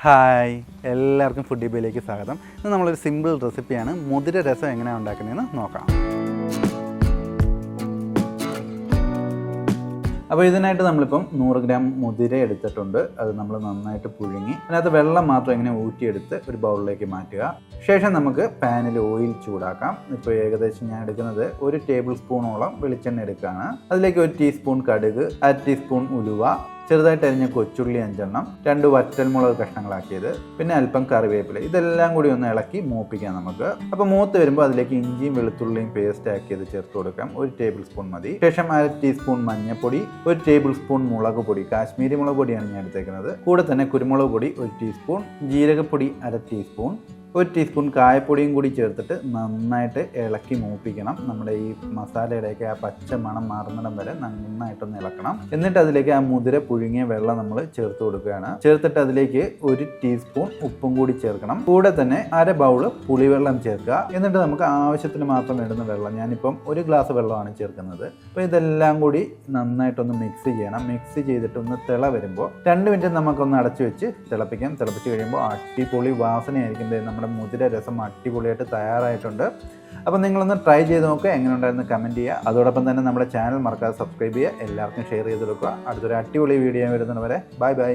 Hi, എല്ലാവർക്കും food ഡിബയിലേക്ക് സ്വാഗതം. ഇന്ന് നമ്മളൊരു സിമ്പിൾ റെസിപ്പിയാണ് മുതിര രസം എങ്ങനെയാണ് ഉണ്ടാക്കുന്നതെന്ന് നോക്കാം. അപ്പോൾ ഇതിനായിട്ട് നമ്മളിപ്പം 100 ഗ്രാം മുതിര എടുത്തിട്ടുണ്ട്. അത് നമ്മൾ നന്നായിട്ട് പുഴുങ്ങി അതിനകത്ത് വെള്ളം മാത്രം ഇങ്ങനെ ഊറ്റിയെടുത്ത് ഒരു ബൗളിലേക്ക് മാറ്റുക. ശേഷം നമുക്ക് പാനിൽ ഓയിൽ ചൂടാക്കാം. ഇപ്പോൾ ഏകദേശം ഞാൻ എടുക്കുന്നത് 1 ടേബിൾ സ്പൂണോളം വെളിച്ചെണ്ണ എടുക്കുകയാണ്. അതിലേക്ക് 1 ടീസ്പൂൺ കടുക്, 1/2 ടീസ്പൂൺ ഉലുവ, ചെറുതായിട്ട് അരിഞ്ഞ കൊച്ചുള്ളി 5 എണ്ണം, 2 വറ്റൽമുളക് കഷ്ണങ്ങളാക്കിയത്, പിന്നെ അല്പം കറിവേപ്പില. ഇതെല്ലാം കൂടി ഒന്ന് ഇളക്കി മൂപ്പിക്കാം നമുക്ക്. അപ്പോൾ മൂത്ത് വരുമ്പോൾ അതിലേക്ക് ഇഞ്ചിയും വെളുത്തുള്ളിയും പേസ്റ്റ് ആക്കിയത് ചേർത്ത് കൊടുക്കാം. 1 ടേബിൾ സ്പൂൺ മതി. ശേഷം 1/2 ടീസ്പൂൺ മഞ്ഞൾപ്പൊടി, 1 ടേബിൾ സ്പൂൺ മുളക് പൊടി, കാശ്മീരി മുളക് പൊടിയാണ് ഞാൻ എടുത്തേക്കുന്നത്. കൂടെ തന്നെ കുരുമുളക് പൊടി 1 ടീസ്പൂൺ, ജീരകപ്പൊടി 1/2 ടീസ്പൂൺ, 1 ടീസ്പൂൺ കായപ്പൊടിയും കൂടി ചേർത്തിട്ട് നന്നായിട്ട് ഇളക്കി മൂപ്പിക്കണം. നമ്മുടെ ഈ മസാലയുടെയൊക്കെ ആ പച്ച മണം മാറുന്നിടം വരെ നന്നായിട്ടൊന്ന് ഇളക്കണം. എന്നിട്ട് അതിലേക്ക് ആ മുതിര പുഴുങ്ങിയ വെള്ളം നമ്മൾ ചേർത്ത് കൊടുക്കുകയാണ്. ചേർത്തിട്ട് അതിലേക്ക് 1 ടീസ്പൂൺ ഉപ്പും കൂടി ചേർക്കണം. കൂടെ തന്നെ 1/2 ബൗള് പുളിവെള്ളം ചേർക്കുക. എന്നിട്ട് നമുക്ക് ആവശ്യത്തിന് മാത്രം ഇടുന്ന വെള്ളം, ഞാനിപ്പം 1 ഗ്ലാസ് വെള്ളമാണ് ചേർക്കുന്നത്. അപ്പോൾ ഇതെല്ലാം കൂടി നന്നായിട്ടൊന്ന് മിക്സ് ചെയ്യണം. മിക്സ് ചെയ്തിട്ട് ഒന്ന് തിള വരുമ്പോൾ 2 മിനിറ്റ് നമുക്കൊന്ന് അടച്ചു വെച്ച് തിളപ്പിക്കാം. തിളപ്പിച്ച് കഴിയുമ്പോൾ അടിപൊളി വാസനയായിരിക്കും. നമ്മുടെ മുതിര രസം അടിപൊളിയായിട്ട് തയ്യാറായിട്ടുണ്ട്. അപ്പോൾ നിങ്ങളൊന്ന് ട്രൈ ചെയ്ത് നോക്കുക, എങ്ങനെ ഉണ്ടായിരുന്നു കമൻറ്റ് ചെയ്യുക. അതോടൊപ്പം തന്നെ നമ്മുടെ ചാനൽ മറക്കാതെ സബ്സ്ക്രൈബ് ചെയ്യുക, എല്ലാവർക്കും ഷെയർ ചെയ്ത് കൊടുക്കുക. അടുത്തൊരു അടിപൊളി വീഡിയോ വരുന്നവരെ ബൈ ബൈ.